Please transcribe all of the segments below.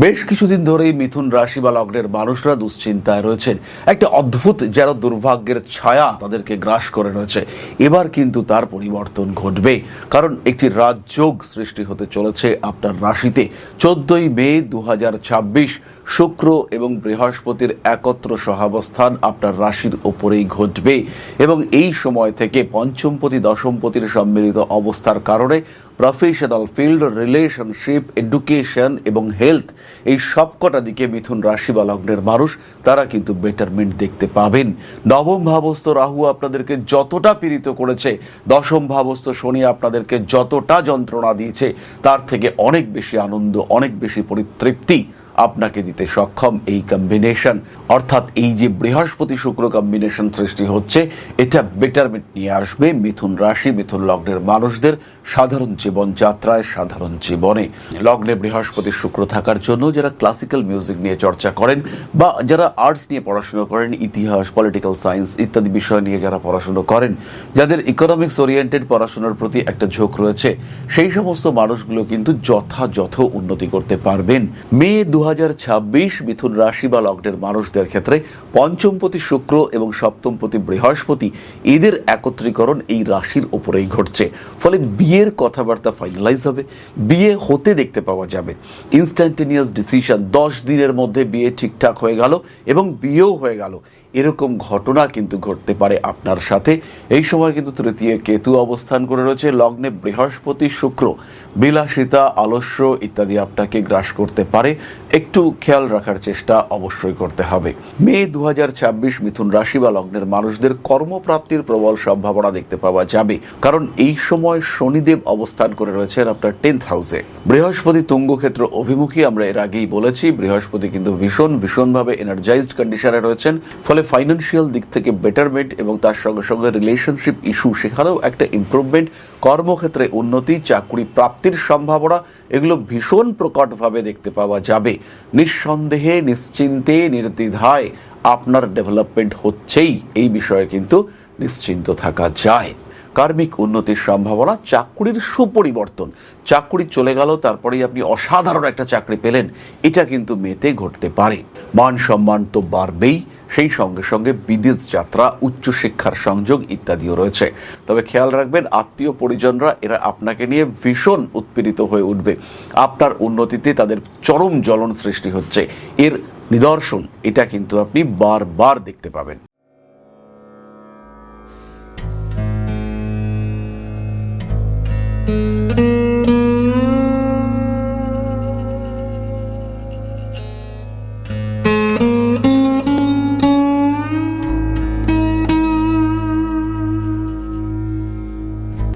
বেশ কিছুদিন ধরেই মিথুন রাশি বা লগ্নের মানুষরা দুশ্চিন্তায় রয়েছেন। একটা অদ্ভুত যেন দুর্ভাগ্যের ছায়া তাদেরকে গ্রাস করে রয়েছে। এবার কিন্তু তার পরিবর্তন ঘটবে, কারণ একটি রাজযোগ সৃষ্টি হতে চলেছে আপনার রাশিতে। 14ই মে 2026 শুক্র এবং বৃহস্পতির একত্র সহাবস্থান আপনার রাশির ওপরেই ঘটবে এবং এই সময় থেকে পঞ্চমপতি দশমপতির সম্মিলিত অবস্থার কারণে প্রফেশনাল ফিল্ড, রিলেশনশিপ, এডুকেশন এবং হেলথ, এই সবকটা দিকে মিথুন রাশি বা লগ্নের মানুষ তারা কিন্তু বেটারমেন্ট দেখতে পাবেন। নবম ভাবস্থ রাহু আপনাদেরকে যতটা পীড়িত করেছে, দশম ভাবস্থ শনি আপনাদেরকে যতটা যন্ত্রণা দিয়েছে, তার থেকে অনেক বেশি আনন্দ, অনেক বেশি পরিতৃপ্তি আপনাকে দিতে সক্ষম এই কম্বিনেশন। অর্থাৎ এই যে বৃহস্পতি শুক্র কম্বিনেশন সৃষ্টি হচ্ছে, এটা বেটারমেন্ট নিয়ে আসবে মিথুন রাশি মিথুন লগ্নের মানুষদের সাধারণ জীবনযাত্রায়, সাধারণ জীবনে। লগ্নে বৃহস্পতি শুক্র থাকার জন্য যারা ক্লাসিক্যাল মিউজিক নিয়ে চর্চা করেন বা যারা আর্টস নিয়ে পড়াশোনা করেন, ইতিহাস, পলিটিক্যাল সায়েন্স ইত্যাদি বিষয় নিয়ে যারা পড়াশোনা করেন, যাদের ইকোনমিক্স ওরিয়েন্টেড পড়াশোনার প্রতি একটা ঝোঁক রয়েছে, সেই সমস্ত মানুষগুলো কিন্তু যথাযথ উন্নতি করতে পারবেন। মে 2026 মিথুন রাশি বা লগ্নের মানুষদের ক্ষেত্রে পঞ্চমপতি শুক্র এবং সপ্তমপতি বৃহস্পতি, এদের একত্রীকরণ এই রাশির উপরেই ঘটছে। ফলে বিয়ের কথাবার্তা ফাইনালাইজ হবে, বিয়ে হতে দেখতে পাওয়া যাবে। ইনস্ট্যান্টেনিয়াস ডিসিশন, 10 দিনের মধ্যে বিয়ে ঠিকঠাক হয়ে গেল এবং বিয়েও হয়ে গেল, এরকম ঘটনা কিন্তু ঘটতে পারে আপনার সাথে। এই সময় কিন্তু তৃতীয় কেতু অবস্থান করে রয়েছে। লগ্নে বৃহস্পতি শুক্র বিলাসিতা, আলস্য ইত্যাদি আপনাকে গ্রাস করতে পারে, একটু খেয়াল রাখার চেষ্টা অবশ্যই করতে হবে। মে 2026 মিথুন রাশি বা লগ্নের মানুষদের কর্মপ্রাপ্তির প্রবল সম্ভাবনা দেখতে পাওয়া যাবে, কারণ এই সময় শনিদেব অবস্থান করে রয়েছেন আপনার 10th হাউসে। বৃহস্পতি তুঙ্গ ক্ষেত্র অভিমুখী, আমরা এর আগেই বলেছি বৃহস্পতি কিন্তু ভীষণভাবে এনার্জাইজড কন্ডিশনে রয়েছেন। ফলে ফাইন্যান্সিয়াল দিক থেকে বেটারমেন্ট এবং তার সঙ্গে সঙ্গে রিলেশনশিপ ইস্যু, সেখানেও একটা ইমপ্রুভমেন্ট, কর্মক্ষেত্রে উন্নতি, চাকরি প্রাপ্তির সম্ভাবনা, এগুলো ভীষণ প্রকটভাবে দেখতে পাওয়া যাবে। নিঃসন্দেহে, নিশ্চিন্তে, নির্দ্বিধায় আপনার ডেভেলপমেন্ট হচ্ছেই, এই বিষয়ে কিন্তু নিশ্চিন্ত থাকা যায়। কার্মিক উন্নতির সম্ভাবনা, চাকরির সুপরিবর্তন, চাকরি চলে গেল তারপরেই আপনি অসাধারণ একটা চাকরি পেলেন, এটা কিন্তু মেতে ঘটতে পারে। মান সম্মান তো বাড়বেই, সেই সঙ্গে সঙ্গে বিদেশ যাত্রা, উচ্চশিক্ষার সংযোগ ইত্যাদিও রয়েছে। তবে খেয়াল রাখবেন, আত্মীয় পরিজনরা এরা আপনাকে নিয়ে ভীষণ উৎপীড়িত হয়ে উঠবে। আপনার উন্নতিতে তাদের চরম জ্বলন সৃষ্টি হচ্ছে, এর নিদর্শন এটা কিন্তু আপনি বারবার দেখতে পাবেন।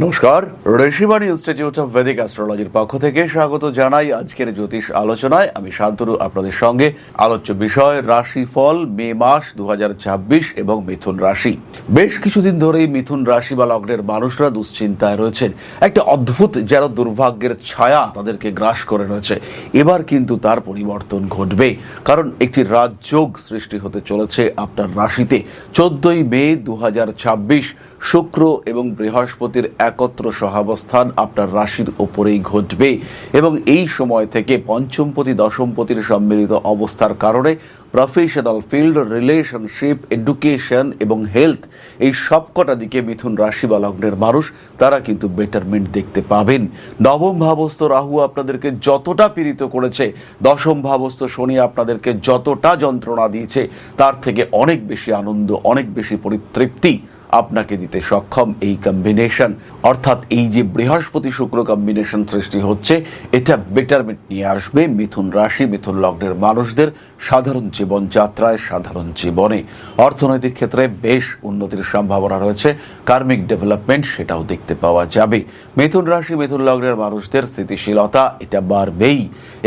নমস্কার, ঋষিবাণী ইনস্টিটিউট অফ ভেদিক অ্যাস্ট্রোলজির পক্ষ থেকে স্বাগত জানাই আজকের জ্যোতিষ আলোচনায়। আমি শান্তনু আপনাদের সঙ্গে। আলোচ্য বিষয় রাশিফল মে মাস 2026 এবং মিথুন রাশি। বেশ কিছুদিন ধরেই মিথুন রাশি বা লগ্নের মানুষরা দুশ্চিন্তায় রয়েছেন। একটা অদ্ভুত যেন দুর্ভাগ্যের ছায়া তাদেরকে গ্রাস করে রয়েছে। এবার কিন্তু তার পরিবর্তন ঘটবে, কারণ একটি রাজযোগ সৃষ্টি হতে চলেছে আপনার রাশিতে। 14ই মে 2026 শুক্র এবং বৃহস্পতির একত্র সহাবস্থান আপনার রাশির ওপরেই ঘটবে এবং এই সময় থেকে পঞ্চমপতি দশমপতির সম্মিলিত অবস্থার কারণে প্রফেশনাল ফিল্ড, রিলেশনশিপ, এডুকেশন এবং হেলথ, এই সবকটা দিকে মিথুন রাশি বা লগ্নের মানুষ তারা কিন্তু বেটারমেন্ট দেখতে পাবেন। নবম ভাবস্থ রাহু আপনাদেরকে যতটা পীড়িত করেছে, দশম ভাবস্থ শনি আপনাদেরকে যতটা যন্ত্রণা দিয়েছে, তার থেকে অনেক বেশি আনন্দ, অনেক বেশি পরিতৃপ্তি আপনাকে দিতে সক্ষম এই কম্বিনেশন। অর্থাৎ এই যে বৃহস্পতি শুক্র কম্বিনেশন সৃষ্টি হচ্ছে, এটা বেটারমেন্ট নিয়ে আসবে মিথুন রাশি মিথুন লগ্নের মানুষদের সাধারণ জীবনযাত্রায়, সাধারণ জীবনে। অর্থনৈতিক ক্ষেত্রে বেশ উন্নতির সম্ভাবনা রয়েছে, কার্মিক ডেভেলপমেন্ট সেটাও দেখতে পাওয়া যাবে। মিথুন রাশি মিথুন লগ্নের মানুষদের স্থিতিশীলতা এটা বাড়বেই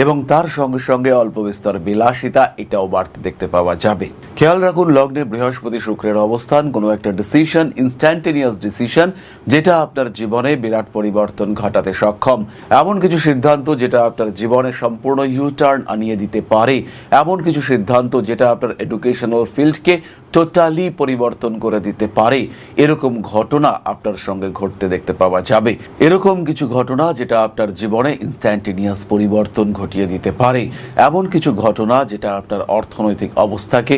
এবং তার সঙ্গে সঙ্গে অল্প বিস্তর বিলাসিতা এটাও বাড়তে দেখতে পাওয়া যাবে। খেয়াল রাখুন, লগ্নে বৃহস্পতি শুক্রের অবস্থান কোনো একটা ডিসিশন ডিসিশন, ইনস্ট্যান্টেনিয়াস ডিসিশন, যেটা আপনার জীবনে বিরাট পরিবর্তন ঘটাতে সক্ষম। এমন কিছু সিদ্ধান্ত যেটা আপনার জীবনে সম্পূর্ণ ইউটার্ন আনিয়ে দিতে পারে। এমন কিছু সিদ্ধান্ত যেটা আপনার এডুকেশনাল ফিল্ডকে টোটালি পরিবর্তন করে দিতে পারে। এরকম ঘটনা আপনার সঙ্গে ঘটতে দেখতে পাওয়া যাবে। এরকম কিছু ঘটনা যেটা আপনার জীবনে ইনস্ট্যান্টেনিয়াস পরিবর্তন ঘটিয়ে দিতে পারে। এমন কিছু ঘটনা যেটা আপনার অর্থনৈতিক অবস্থাকে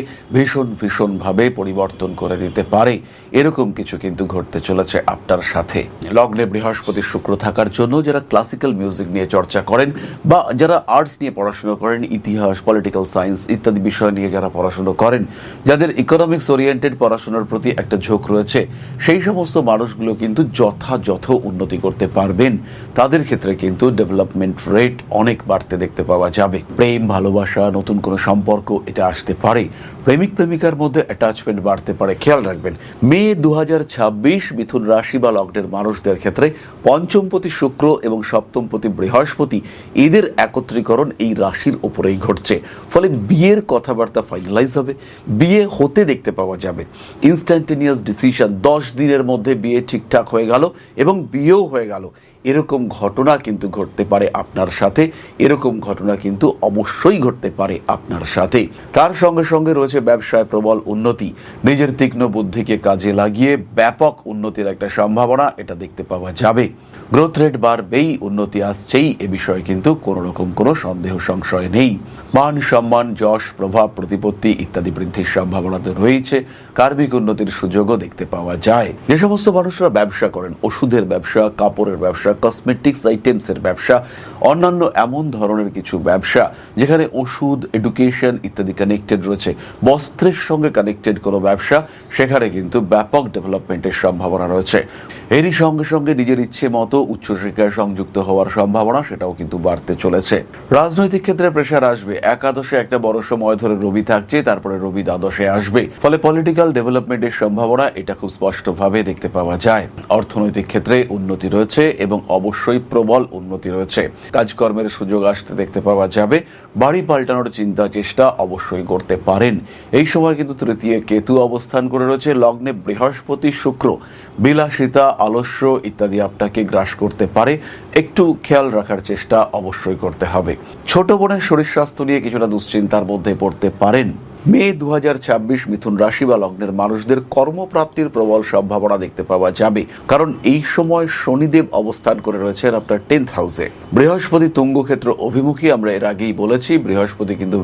ভীষণভাবে পরিবর্তন করে দিতে পারে। এরকম কিছু কিন্তু ঘটতে চলেছে আপনার সাথে। লগ্নে বৃহস্পতি শুক্র থাকার জন্য যারা ক্লাসিক্যাল মিউজিক নিয়ে চর্চা করেন বা যারা আর্টস নিয়ে পড়াশোনা করেন, ইতিহাস, পলিটিক্যাল সায়েন্স ইত্যাদি বিষয় নিয়ে যারা পড়াশোনা করেন, যাদের ইকোনমিক্স ওরিয়েন্টেড পড়াশোনার প্রতি একটা ঝোঁক রয়েছে, সেই সমস্ত মানুষগুলো কিন্তু যথাযথ উন্নতি করতে পারবেন। তাদের ক্ষেত্রে কিন্তু ডেভেলপমেন্ট রেট অনেক বাড়তে দেখতে পাওয়া যাবে। প্রেম, ভালোবাসা, নতুন কোনো সম্পর্ক এটা আসতে পারে। প্রেমিক প্রেমিকার মধ্যে অ্যাটাচমেন্ট বাড়তে পারে। খেয়াল রাখবেন, মে 2026 মিথুন রাশি বা লগ্নের মানুষদের ক্ষেত্রে পঞ্চমপতি শুক্র এবং সপ্তমপতি বৃহস্পতি এদের একত্রীকরণ এই রাশির উপরেই ঘটছে। ফলে বিয়ের কথাবার্তা ফাইনালাইজ হবে, বিয়ে হতে দেখতে পাওয়া যাবে। ইনস্ট্যান্টেনিয়াস ডিসিশন, 10 দিনের মধ্যে বিয়ে ঠিকঠাক হয়ে গেল এবং বিয়েও হয়ে গেল, এরকম ঘটনা কিন্তু ঘটতে পারে আপনার সাথে। এরকম ঘটনা কিন্তু অবশ্যই ঘটতে পারে আপনার সাথে। তার সঙ্গে সঙ্গে রয়েছে ব্যবসায় প্রবল উন্নতি। নিজের তীক্ষ্ণ বুদ্ধিকে কাজে লাগিয়ে ব্যাপক উন্নতির একটা সম্ভাবনা এটা দেখতে পাওয়া যাবে। গ্রোথ রেট বাড়বেই, উন্নতি আসছেই, এ বিষয়ে কিন্তু কোনো রকম কোনো সন্দেহ সংশয় নেই। মান সম্মান, যশ, প্রভাব, প্রতিপত্তি ইত্যাদি বৃদ্ধির সম্ভাবনা তো রয়েছে। কার্মিক উন্নতির সুযোগও দেখতে পাওয়া যায়। যে সমস্ত মানুষরা ব্যবসা করেন, ওষুধের ব্যবসা, কাপড়ের ব্যবসা, কসমেটিক্স আইটেমসের ব্যবসা, অন্যান্য এমন ধরনের কিছু ব্যবসা যেখানে ওষুধ, এডুকেশন ইত্যাদি কানেক্টেড রয়েছে, বস্ত্রের সঙ্গে কানেক্টেড কোনো ব্যবসা, সেখানে কিন্তু ব্যাপক ডেভেলপমেন্টের সম্ভাবনা রয়েছে। এরই সঙ্গে সঙ্গে নিজের ইচ্ছে মতো উচ্চশিক্ষায় সংযুক্ত হওয়ার সম্ভাবনা সেটাও কিন্তু বাড়তে চলেছে। রাজনৈতিক ক্ষেত্রে প্রেশার আসবে। একাদশে একটা বড় সময় ধরে রবি থাকছে, তারপরে রবি দ্বাদশে আসবে। ফলে পলিটিক্যাল ডেভেলপমেন্টের সম্ভাবনা এটা খুব স্পষ্টভাবে দেখতে পাওয়া যায়। অর্থনৈতিক ক্ষেত্রে উন্নতি রয়েছে এবং অবশ্যই প্রবল উন্নতি রয়েছে। কাজকর্মের সুযোগ আসতে দেখতে পাওয়া যাবে। বাড়ি পাল্টানোর চিন্তা চেষ্টা অবশ্যই করতে পারেন। এই সময় কিন্তু তৃতীয় কেতু অবস্থান করে রয়েছে। লগ্নে বৃহস্পতি শুক্র, বিলাসিতা, আলস্য ইত্যাদি আপনাকে গ্রাস করতে পারে। একটু খেয়াল রাখার চেষ্টা অবশ্যই করতে হবে। ছোট বোনের শরীর স্বাস্থ্য নিয়ে কিছুটা দুশ্চিন্তার মধ্যে পড়তে পারেন। মে 2026 মিথুন রাশি বা লগ্নের মানুষদের কর্মপ্রাপ্তির প্রবল সম্ভাবনা দেখতে পাওয়া যাবে, কারণ এই সময় শনিদেব অবস্থান করে রয়েছেন আপনার 10th হাউসে। বৃহস্পতি তুঙ্গ ক্ষেত্র অভিমুখী, আমরা এর আগেই বলেছি বৃহস্পতি কিন্তু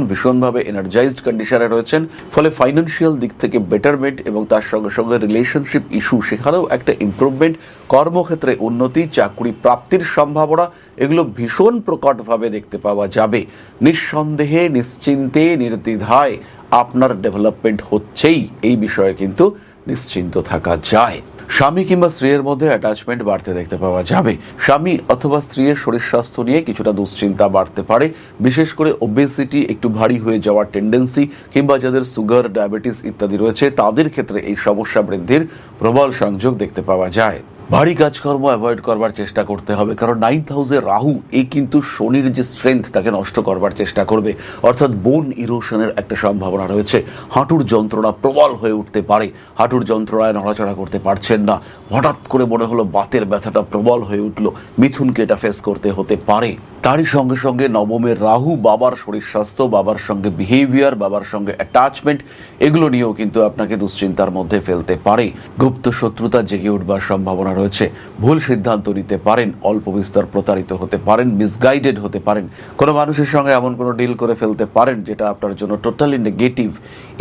ভীষণভাবে এনার্জাইজড কন্ডিশনে রয়েছেন। ফলে ফাইন্যান্সিয়াল দিক থেকে বেটারমেন্ট এবং তার সঙ্গে সঙ্গে রিলেশনশিপ ইস্যু, সেখানেও একটা ইমপ্রুভমেন্ট, কর্মক্ষেত্রে উন্নতি, চাকরি প্রাপ্তির সম্ভাবনা এগুলো ভীষণ প্রকটভাবে দেখতে পাওয়া যাবে। নিঃসন্দেহে, নিশ্চিন্তে, নির্দ্বিধায় আপনার ডেভেলপমেন্ট হচ্ছেই, এই বিষয়ে কিন্তু নিশ্চিন্ত থাকা যায়। স্বামী কিংবা স্ত্রীর মধ্যে অ্যাটাচমেন্ট বাড়তে দেখতে পাওয়া যাবে। স্বামী অথবা স্ত্রীর শরীর স্বাস্থ্য নিয়ে কিছুটা দুশ্চিন্তা বাড়তে পারে। বিশেষ করে ওবেসিটি, একটু ভারী হয়ে যাওয়ার টেন্ডেন্সি, কিংবা যাদের সুগার, ডায়াবেটিস ইত্যাদি রয়েছে তাদের ক্ষেত্রে এই সমস্যা বৃদ্ধির প্রবল সংযোগ দেখতে পাওয়া যায়। ভারী কাজকর্ম অ্যাভয়েড করবার চেষ্টা করতে হবে, কারণ 9th হাউসে রাহু এই কিন্তু শনির যে স্ট্রেংথ তাকে নষ্ট করবার চেষ্টা করবে। অর্থাৎ বোন ইরোশনের একটা সম্ভাবনা রয়েছে। হাঁটুর যন্ত্রণা প্রবল হয়ে উঠতে পারে। হাঁটুর যন্ত্রণায় নড়াচড়া করতে পারছেন না, হঠাৎ করে মনে হলো বাতের ব্যথাটা প্রবল হয়ে উঠলো, মিথুনকে এটা ফেস করতে হতে পারে। তারই সঙ্গে সঙ্গে নবমের রাহু বাবার শরীর স্বাস্থ্য, বাবার সঙ্গে বিহেভিয়ার, বাবার সঙ্গে অ্যাটাচমেন্ট এগুলো নিয়েও কিন্তু আপনাকে দুশ্চিন্তার মধ্যে ফেলতে পারে। গুপ্ত শত্রুতা জেগে উঠবার সম্ভাবনা রয়েছে। ভুল সিদ্ধান্ত নিতে পারেন, অল্প বিস্তর প্রতারিত হতে পারেন, মিসগাইডেড হতে পারেন। কোনো মানুষের সঙ্গে এমন কোনো ডিল করে ফেলতে পারেন যেটা আপনার জন্য টোটালি নেগেটিভ।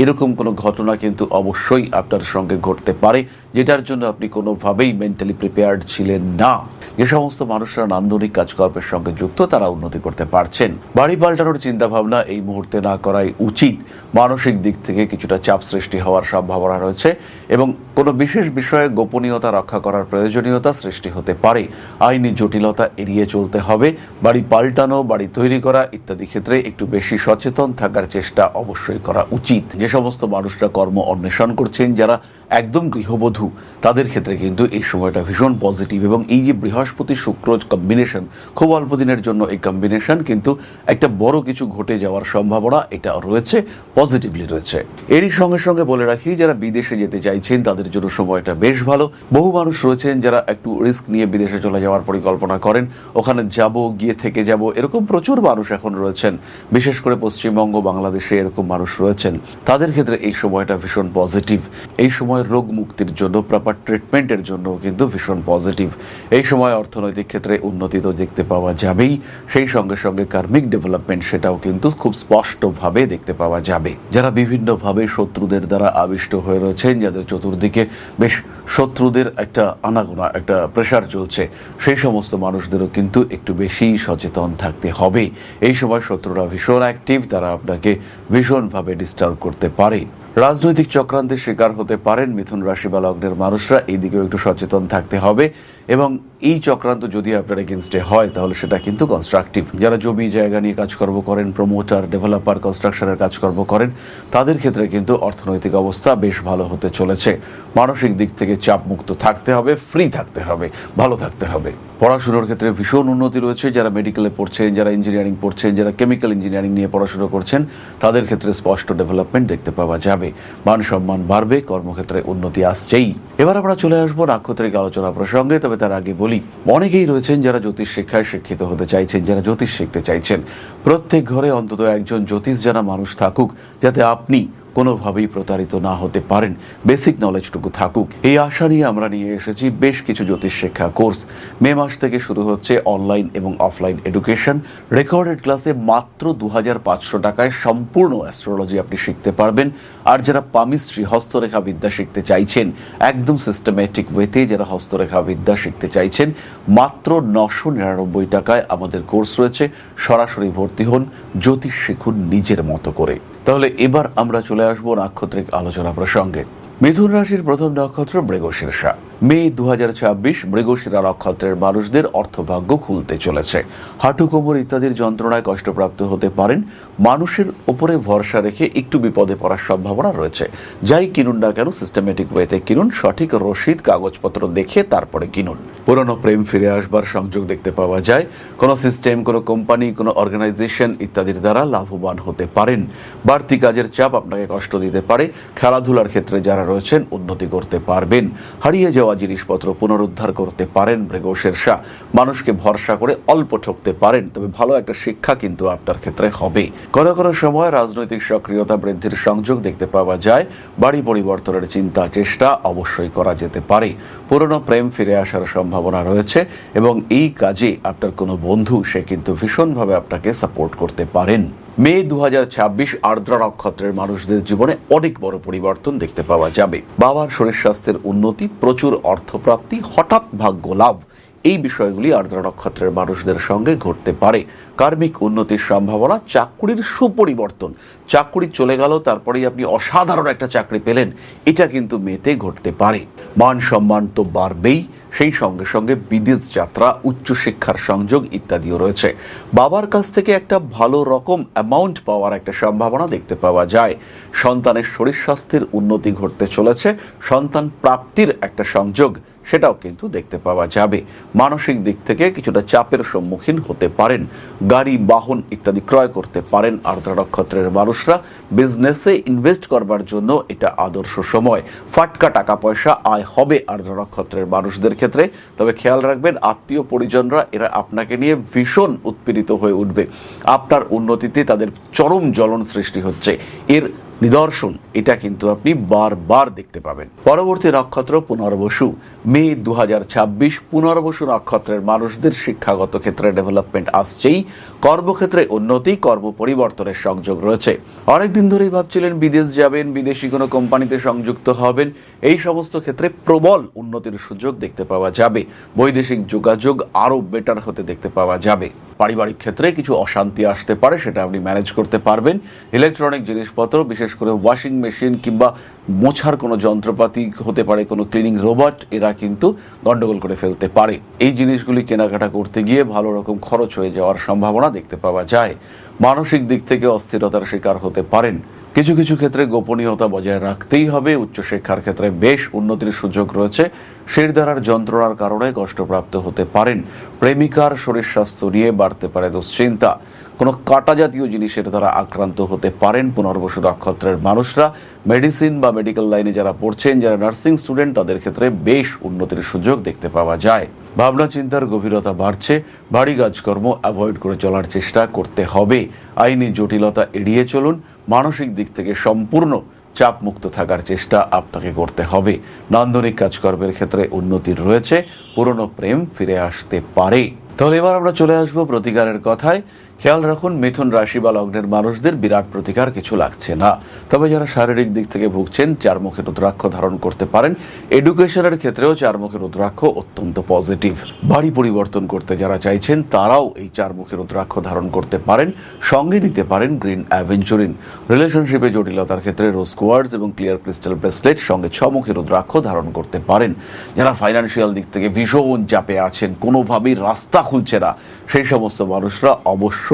এরকম কোনো ঘটনা কিন্তু অবশ্যই আপনার সঙ্গে ঘটতে পারে, যেটার জন্য আপনি কোনোভাবেই মেন্টালি প্রিপেয়ার্ড ছিলেন না। যে সমস্ত মানুষরা নান্দনিক কাজকর্মের সঙ্গে যুক্ত তারা উন্নতি করতে পারছেন। বাড়ি পাল্টানোর চিন্তা ভাবনা এই মুহূর্তে না করাই উচিত। মানসিক দিক থেকে কিছুটা চাপ সৃষ্টি হওয়ার সম্ভাবনা রয়েছে এবং কোনো বিশেষ বিষয়ে গোপনীয়তা রক্ষা করার প্রয়োজনীয়তা সৃষ্টি হতে পারে। আইনি জটিলতা এড়িয়ে চলতে হবে। বাড়ি পাল্টানো, বাড়ি তৈরি করা ইত্যাদি ক্ষেত্রে একটু বেশি সচেতন থাকার চেষ্টা অবশ্যই করা উচিত। যে সমস্ত মানুষরা কর্ম অন্বেষণ করছেন, যারা একদম গৃহবধূ, তাদের ক্ষেত্রে কিন্তু এই সময়টা ভীষণ পজিটিভ। এবং এই যে বৃহস্পতি শুক্র কম্বিনেশন, খুব অল্প দিনের জন্য এই কম্বিনেশন, কিন্তু একটা বড় কিছু ঘটে যাওয়ার সম্ভাবনা এটা রয়েছে, পজিটিভলি রয়েছে। এরই সঙ্গে সঙ্গে বলে রাখি, যারা বিদেশে যেতে চাইছেন তাদের জন্য সময়টা বেশ ভালো। বহু মানুষ রয়েছেন যারা একটু রিস্ক নিয়ে বিদেশে চলে যাওয়ার পরিকল্পনা করেন, ওখানে যাব, গিয়ে থেকে যাব, এরকম প্রচুর মানুষ এখন রয়েছেন। বিশেষ করে পশ্চিমবঙ্গ, বাংলাদেশে এরকম মানুষ রয়েছেন। তাদের ক্ষেত্রে এই সময়টা ভীষণ পজিটিভ। এই সময় রোগ মুক্তির জন্য, প্রপার ট্রিটমেন্টের জন্য কিন্তু ভীষণ পজিটিভ। এই সময় অর্থনৈতিক ক্ষেত্রে উন্নতি তো দেখতে পাওয়া যাবেই, সেই সঙ্গে সঙ্গে কার্মিক ডেভেলপমেন্ট সেটাও কিন্তু খুব স্পষ্টভাবে দেখতে পাওয়া যাবে। যারা বিভিন্নভাবে শত্রুদের দ্বারা আবিষ্ট হয়ে রয়েছেন, যাদের চতুর্দিকে বেশ শত্রুদের একটা আনাগোনা, একটা প্রেশার চলছে, সেই সমস্ত মানুষদেরও কিন্তু একটু বেশি সচেতন থাকতে হবে। এই সময় শত্রুরা ভীষণ অ্যাক্টিভ, তারা আপনাকে ভীষণভাবে ডিস্টার্ব করতে পারে। রাজনৈতিক চক্রান্তের শিকার হতে পারেন মিথুন রাশি বা লগ্নের মানুষরা, এই দিকেও একটু সচেতন থাকতে হবে। এবং এই চক্রান্ত যদি আপনার এগেনস্টে হয় তাহলে সেটা কিন্তু কনস্ট্রাকটিভ। যারা জমি জায়গা নিয়ে কাজকর্ম করেন, প্রমোটার, ডেভেলপার, কনস্ট্রাকশনের কাজকর্ম করেন, তাদের ক্ষেত্রে কিন্তু অর্থনৈতিক অবস্থা বেশ ভালো হতে চলেছে। মানসিক দিক থেকে চাপ মুক্ত থাকতে হবে, ফ্রি থাকতে হবে, ভালো থাকতে হবে। পড়াশোনার ক্ষেত্রে ভীষণ উন্নতি রয়েছে। যারা মেডিকেলে পড়ছেন, যারা ইঞ্জিনিয়ারিং পড়ছেন, যারা কেমিক্যাল ইঞ্জিনিয়ারিং নিয়ে পড়াশোনা করছেন, তাদের ক্ষেত্রে স্পষ্ট ডেভেলপমেন্ট দেখতে পাওয়া যাবে। মান সম্মান বাড়বে, কর্মক্ষেত্রে উন্নতি আসছেই। এবার আমরা চলে আসবো নাক্ষত্রিক আলোচনা প্রসঙ্গে। তবে তার আগে বলি, অনেকেই রয়েছেন যারা জ্যোতিষ শিক্ষায় শিক্ষিত হতে চাইছেন, যারা জ্যোতিষ শিখতে চাইছেন। প্রত্যেক ঘরে অন্তত একজন জ্যোতিষ জানা মানুষ থাকুক, যাতে আপনি কোনোভাবেই প্রতারিত না হতে পারেন, বেসিক নলেজটুকু থাকুক। এই আশা নিয়ে আমরা নিয়ে এসেছি বেশ কিছু জ্যোতিষ শিক্ষা কোর্স। মে মাস থেকে শুরু হচ্ছে অনলাইন এবং অফলাইন এডুকেশন। রেকর্ডেড ক্লাসে মাত্র 2500 টাকায় সম্পূর্ণ অ্যাস্ট্রোলজি আপনি শিখতে পারবেন। আর যারা পামিস্ট্রি, হস্তরেখা বিদ্যা শিখতে চাইছেন, একদম সিস্টেমেটিক ওয়েতে যারা হস্তরেখা বিদ্যা শিখতে চাইছেন, মাত্র 999 টাকায় আমাদের কোর্স রয়েছে। সরাসরি ভর্তি হন, জ্যোতিষ শিখুন নিজের মতো করে। তাহলে এবার আমরা চলে আসবো নাক্ষত্রিক আলোচনা প্রসঙ্গে। মিথুন রাশির প্রথম নক্ষত্র মৃগশীর্ষা। মে 2026 মৃগশিরা নক্ষত্রের মানুষদের অর্থভাগ্য খুলতে চলেছে। হাঁটু, কোমর ইত্যাদির যন্ত্রণায় কষ্টপ্রাপ্ত হতে পারেন। মানুষের উপরে ভরসা রেখে একটু বিপদে পড়ার সম্ভাবনা রয়েছে। যাই কিনুন না কেন সিস্টেমেটিক ওয়েতে কিনুন, সঠিক রসিদ কাগজপত্র দেখে তারপরে কিনুন। পুরনো প্রেম ফিরে আসবার সংযোগ দেখতে পাওয়া যায়। কোনো সিস্টেম, কোনো কোম্পানি, কোনো অর্গানাইজেশন ইত্যাদির দ্বারা লাভবান হতে পারেন। বাড়তি কাজের চাপ আপনাকে কষ্ট দিতে পারে। খেলাধুলার ক্ষেত্রে যারা রয়েছেন উন্নতি করতে পারবেন। হারিয়ে যাওয়া জিনিসপত্র পুনরুদ্ধার করতে পারেন মৃগশীর্ষা। মানুষকে ভরসা করে অল্প ঠকতে পারেন, তবে ভালো একটা শিক্ষা কিন্তু আপনার ক্ষেত্রে হবে। কোনো কোনো সময় রাজনৈতিক সক্রিয়তা বৃদ্ধির সংযোগ দেখতে পাওয়া যায়। বাড়ি পরিবর্তনের চিন্তা চেষ্টা অবশ্যই করা যেতে পারে। পুরনো প্রেম ফিরে আসার সম্ভাবনা রয়েছে এবং এই কাজে আপনার কোনো বন্ধু সে কিন্তু ভীষণভাবে আপনাকে সাপোর্ট করতে পারেন। মে 2026 আর্দ্রা নক্ষত্রের মানুষদের জীবনে অনেক বড় পরিবর্তন দেখতে পাওয়া যাবে। বাবার শরীর স্বাস্থ্যের উন্নতি, প্রচুর অর্থপ্রাপ্তি, হঠাৎ ভাগ্য লাভ, এই বিষয়গুলি আর্দ্রা নক্ষত্রের মানুষদের সঙ্গে ঘটতে পারে। কার্মিক উন্নতির সম্ভাবনা, চাকরির সুপরিবর্তন, চাকরি চলে গেল তারপরেই আপনি অসাধারণ একটা চাকরি পেলেন, এটা কিন্তু মেতে ঘটতে পারে। মান সম্মান তো বাড়বেই, সেই সঙ্গে সঙ্গে বিদেশ যাত্রা, উচ্চশিক্ষার সংযোগ ইত্যাদিও রয়েছে। বাবার কাছ থেকে একটা ভালো রকম অ্যামাউন্ট পাওয়ার একটা সম্ভাবনা দেখতে পাওয়া যায়। সন্তানের শরীর স্বাস্থ্যের উন্নতি ঘটতে চলেছে। সন্তান প্রাপ্তির একটা সংযোগ সেটাও কিন্তু দেখতে পাওয়া যাবে। মানসিক দিক থেকে কিছুটা চাপের সম্মুখীন হতে পারেন। গাড়ি, বাহন ইত্যাদি ক্রয় করতে পারেন আর্দ্রা নক্ষত্রের মানুষরা। বিজনেসে ইনভেস্ট করবার জন্য এটা আদর্শ সময়। ফাটকা টাকা পয়সা আয় হবে আর্দ্রা নক্ষত্রের মানুষদের ক্ষেত্রে। তবে খেয়াল রাখবেন, আত্মীয় পরিজনরা এরা আপনাকে নিয়ে ভীষণ উৎপীড়িত হয়ে উঠবে। আপনার উন্নতিতে তাদের চরম জ্বলন সৃষ্টি হচ্ছে, এর নিদর্শন এটা কিন্তু আপনি বারবার দেখতে পাবেন। পরবর্তী নক্ষত্র পুনর্বসু। মে 2026 পুনর্বসু নক্ষত্রের মানুষদের শিক্ষাগত ক্ষেত্রে ডেভেলপমেন্ট আসছেই। কর্মক্ষেত্রে উন্নতি, কর্ম পরিবর্তনের সংযোগ রয়েছে। অনেকদিন ধরেই ভাবছিলেন বিদেশ যাবেন, বিদেশি কোনো কোম্পানিতে সংযুক্ত হবেন, এই সমস্ত ক্ষেত্রে প্রবল উন্নতির সুযোগ দেখতে পাওয়া যাবে। বৈদেশিক যোগাযোগ আরও বেটার হতে দেখতে পাওয়া যাবে। পারিবারিক ক্ষেত্রে কিছু অশান্তি আসতে পারে, সেটা আপনি ম্যানেজ করতে পারবেন। ইলেকট্রনিক জিনিসপত্র, বিশেষ করে ওয়াশিং মেশিন কিংবা মোছার কোনো যন্ত্রপাতি হতে পারে, কোনো ক্লিনিং রোবট, এরা কিন্তু গন্ডগোল করে ফেলতে পারে। এই জিনিসগুলি কেনাকাটা করতে গিয়ে ভালো রকম খরচ হয়ে যাওয়ার সম্ভাবনা দেখতে পাওয়া যায়। মানসিক দিক থেকে অস্থিরতার শিকার হতে পারেন। কিছু কিছু ক্ষেত্রে গোপনীয়তা বজায় রাখতেই হবে। উচ্চশিক্ষার ক্ষেত্রে বেশ উন্নতির সুযোগ রয়েছে। শিরদাঁড়ার যন্ত্রণার কারণে কষ্টপ্রাপ্ত হতে পারেন। প্রেমিকার শরীর স্বাস্থ্য নিয়ে বাড়তে পারে দুশ্চিন্তা। কোনো কাটা জাতীয় জিনিসের দ্বারা আক্রান্ত হতে পারেন পুনর্বসু নক্ষত্রের মানুষরা। মেডিসিন বা মেডিকেল লাইনে যারা পড়ছেন, যারা নার্সিং স্টুডেন্ট, তাদের ক্ষেত্রে বেশ উন্নতির সুযোগ দেখতে পাওয়া যায়। ভাবনা চিন্তার গভীরতা বাড়ছে। ভারী কাজকর্ম অ্যাভয়েড করে চলার চেষ্টা করতে হবে। আইনি জটিলতা এড়িয়ে চলুন। মানসিক দিক থেকে সম্পূর্ণ চাপমুক্ত থাকার চেষ্টা আপনাকে করতে হবে। নান্দনিক কাজকর্মের ক্ষেত্রে উন্নতির রয়েছে। পুরনো প্রেম ফিরে আসতে পারে। তাহলে এবার আমরা চলে আসবো প্রতিকারের কথায়। খেয়াল রাখুন, মিথুন রাশি বা লগ্নের মানুষদের বিরাট প্রতিকার কিছু লাগছে না। তবে যারা শারীরিক দিক থেকে ভুগছেন, চারমুখী রুদ্রাক্ষ ধারণ করতে পারেন। এডুকেশনের ক্ষেত্রেও চারমুখী রুদ্রাক্ষ অত্যন্ত পজিটিভ। বাড়ি পরিবর্তন করতে যারা চাইছেন, তারাও এই চারমুখী রুদ্রাক্ষ ধারণ করতে পারেন। সঙ্গে নিতে পারেন গ্রিন অ্যাভেঞ্চুরিন। রিলেশনশিপে জটিলতার ক্ষেত্রে রোজ কোয়ার্টজ এবং ক্লিয়ার ক্রিস্টাল ব্রেসলেট, সঙ্গে ছমুখী রুদ্রাক্ষ ধারণ করতে পারেন। যারা ফাইন্যান্সিয়াল দিক থেকে ভীষণ চাপে আছেন, কোনোভাবেই রাস্তা খুলছে না, সেই সমস্ত মানুষরা অবশ্যই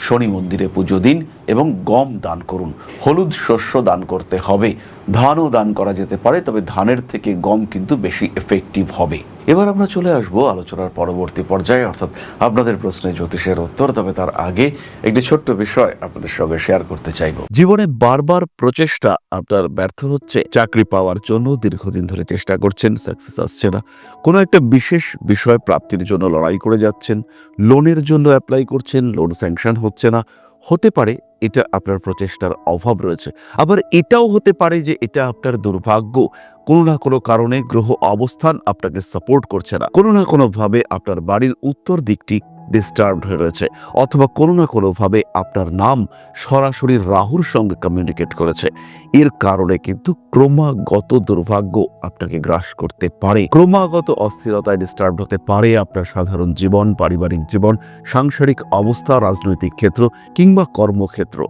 শনি মন্দিরে পুজো দিন এবং গম দান করুন। হলুদ শস্য দান করতে হবে। ধানও দান করা যেতে পারে, তবে ধানের থেকে গম কিন্তু বেশি এফেক্টিভ হবে। এবার আমরা চলে আসবো আলোচনার পরবর্তী পর্যায়ে, অর্থাৎ আপনাদের প্রশ্নে জ্যোতিষের উত্তর। তবে তার আগে একটি ছোট্ট বিষয় আপনাদের সঙ্গে শেয়ার করতে চাইব। জীবনে বারবার প্রচেষ্টা আপনার ব্যর্থ হচ্ছে। চাকরি পাওয়ার জন্য দীর্ঘদিন ধরে চেষ্টা করছেন, সাকসেস আসছে না। কোনো একটা বিশেষ বিষয় প্রাপ্তির জন্য লড়াই করে যাচ্ছেন, লোনের জন্য অ্যাপ্লাই করছেন, লোন স্যাংশন হচ্ছে না। হতে পারে এটা আপনার প্রচেষ্টার অভাব রয়েছে। আবার এটাও হতে পারে যে এটা আপনার দুর্ভাগ্য। কোনো না কোনো কারণে গ্রহ অবস্থান আপনাকে সাপোর্ট করছে না। কোনো না কোনোভাবে আপনার বাড়ির উত্তর দিকটি ডিস্টার্বড হয়ে রয়েছে, অথবা কোনো না কোনোভাবে আপনার নাম সরাসরি রাহুর সঙ্গে কমিউনিকেট করেছে। এর কারণে কিন্তু ক্রমাগত দুর্ভাগ্য আপনাকে গ্রাস করতে পারে। ক্রমাগত অস্থিরতায় ডিস্টার্ব হতে পারে আপনার সাধারণ জীবন, পারিবারিক জীবন, সাংসারিক অবস্থা, রাজনৈতিক ক্ষেত্র কিংবা কর্মক্ষেত্র।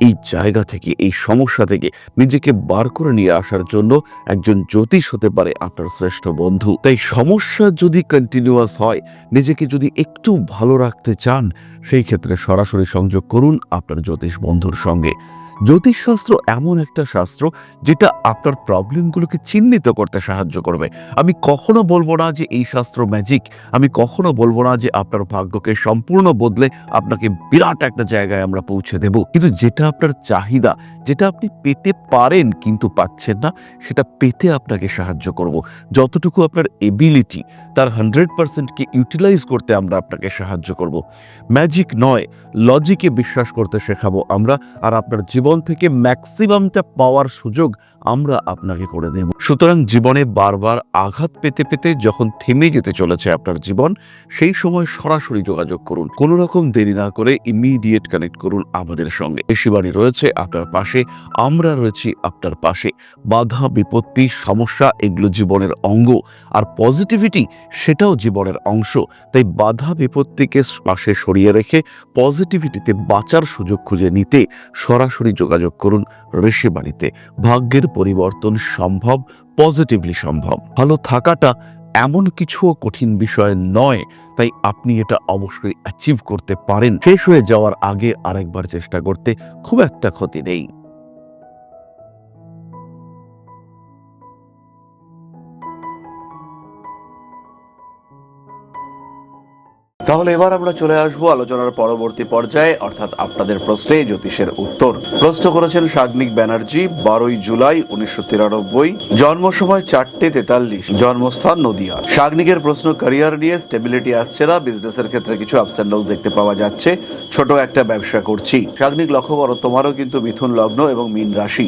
এই জায়গা থেকে, এই সমস্যা থেকে নিজেকে বার করে নিয়ে আসার জন্য একজন জ্যোতিষ হতে পারে আপনার শ্রেষ্ঠ বন্ধু। তাই সমস্যা যদি কন্টিনিউয়াস হয়, নিজেকে যদি একটু ভালো রাখতে চান, সেই ক্ষেত্রে সরাসরি সংযোগ করুন আপনার জ্যোতিষ বন্ধুর সঙ্গে। জ্যোতিষশাস্ত্র এমন একটা শাস্ত্র যেটা আপনার প্রবলেমগুলোকে চিহ্নিত করতে সাহায্য করবে। আমি কখনো বলবো না যে এই শাস্ত্র ম্যাজিক। আমি কখনো বলবো না যে আপনার ভাগ্যকে সম্পূর্ণ বদলে আপনাকে বিরাট একটা জায়গায় আমরা পৌঁছে দেব। কিন্তু যেটা আপনার চাহিদা, যেটা আপনি পেতে পারেন কিন্তু পাচ্ছেন না, সেটা পেতে আপনাকে সাহায্য করব। যতটুকু আপনার এবিলিটি, তার 100%কে ইউটিলাইজ করতে আমরা আপনাকে সাহায্য করব। ম্যাজিক নয়, লজিকে বিশ্বাস করতে শেখাবো আমরা, আর আপনার জীবন থেকে ম্যাক্সিমামটা পাওয়ার সুযোগ আমরা আপনাকে করে দেব। সুতরাং জীবনে বারবার আঘাত পেতে পেতে যখন থেমে যেতে চলেছে আপনার জীবন, সেই সময় সরাসরি যোগাযোগ করুন। কোনো রকম দেরি না করে ইমিডিয়েট কানেক্ট করুন আমাদের সঙ্গে। ঋষিবাণী রয়েছে আপনার পাশে, আমরা রয়েছি আপনার পাশে। বাধা, বিপত্তি, সমস্যা এগুলো জীবনের অঙ্গ, আর পজিটিভিটি সেটাও জীবনের অংশ। তাই বাধা বিপত্তিকে পাশে সরিয়ে রেখে পজিটিভিটিতে বাঁচার সুযোগ খুঁজে নিতে সরাসরি যোগাযোগ করুন ঋষিবাণীতে। ভাগ্যের পরিবর্তন সম্ভব, পজিটিভলি সম্ভব। ভালো থাকাটা এমন কিছুও কঠিন বিষয় নয়, তাই আপনি এটা অবশ্যই অ্যাচিভ করতে পারেন। শেষ হয়ে যাওয়ার আগে আরেকবার চেষ্টা করতে খুব একটা ক্ষতি নেই। তাহলে এবার আমরা চলে আসবো আলোচনার পরবর্তী পর্যায়ে, অর্থাৎ আপনাদের প্রশ্নে জ্যোতিষের উত্তর। প্রশ্ন করেছেন শাগনিক ব্যানার্জি, 12 জুলাই 1993, জন্ম সময় 4:43, জন্মস্থান নদিয়া। শাগনিকের প্রশ্ন, ক্যারিয়ার নিয়ে স্টেবিলিটি আসছে না, বিজনেসের ক্ষেত্রে কিছু আপস অ্যান্ড ডাউনস দেখতে পাওয়া যাচ্ছে, ছোট একটা ব্যবসা করছি। শাগনিক, লক্ষ্য করো তোমারও কিন্তু মিথুন লগ্ন এবং মীন রাশি।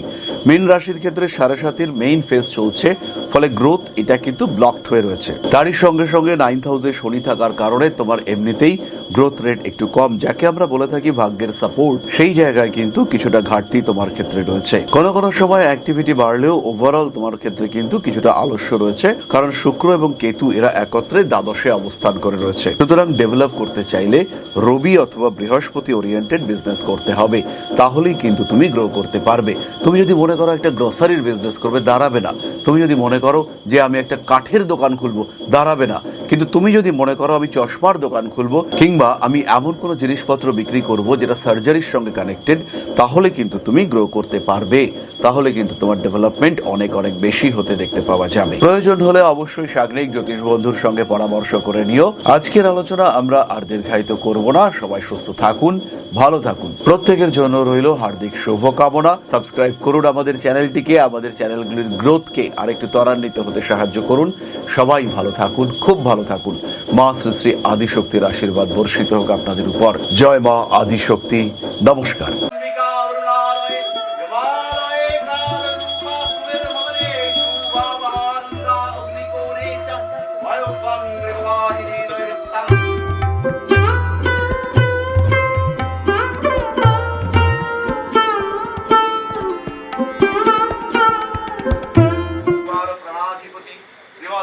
মীন রাশির ক্ষেত্রে 7.5 মেইন ফেজ চলছে, ফলে গ্রোথ এটা কিন্তু ব্লকড হয়ে রয়েছে। তারই সঙ্গে সঙ্গে 9th হাউসে শনি থাকার কারণে তোমার এমনিতেই গ্রোথ রেট একটু কম, যাকে আমরা বলে থাকি ভাগ্যের সাপোর্ট। সেই জায়গায় কিন্তু কিছুটা ঘাটতি তোমার ক্ষেত্রে রয়েছে। কোনো কোনো সময় অ্যাক্টিভিটি বাড়লেও ওভারঅল তোমার ক্ষেত্রে কিন্তু কিছুটা আলস্য রয়েছে, কারণ শুক্র এবং কেতু এরা একত্রে দ্বাদশে অবস্থান করে রয়েছে। সুতরাং ডেভেলপ করতে চাইলে রবি অথবা বৃহস্পতি ওরিয়েন্টেড বিজনেস করতে হবে, তাহলেই কিন্তু তুমি গ্রো করতে পারবে। তুমি যদি মনে করো একটা গ্রোসারির বিজনেস করবে, দাঁড়াবে না। তুমি যদি মনে করো যে আমি একটা কাঠের দোকান খুলবো, দাঁড়াবে না। কিন্তু তুমি যদি মনে করো আমি চশমার দোকান খুলবো কিংবা আমি এমন কোনো জিনিসপত্র বিক্রি করব যেটা সার্জারির সঙ্গে কানেক্টেড, তাহলে কিন্তু তুমি গ্রো করতে পারবে, তাহলে কিন্তু তোমার ডেভেলপমেন্ট অনেক অনেক বেশি হতে দেখতে পাওয়া যাবে। প্রয়োজন হলে অবশ্যই সাগ্নিক জ্যোতিষ বন্ধুর সঙ্গে পরামর্শ করে নিও। আজকের আলোচনা আমরা আর দীর্ঘায়িত করব না। সবাই সুস্থ থাকুন, ভালো থাকুন, প্রত্যেকের জন্য রইল হার্দিক শুভকামনা। সাবস্ক্রাইব করুন আমাদের চ্যানেলটিকে, আমাদের চ্যানেলগুলির গ্রোথকে আরেকটু ত্বরান্বিত হতে সাহায্য করুন। সবাই ভালো থাকুন, খুব ভালো থাকুন। মা শ্রী শ্রী আদিশক্তির আশীর্বাদ বর্ষিত হোক আপনাদের উপর। জয় মা আদিশক্তি। নমস্কার।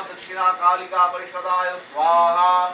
दक्षिणा कालिका परिषदाय स्वाहा।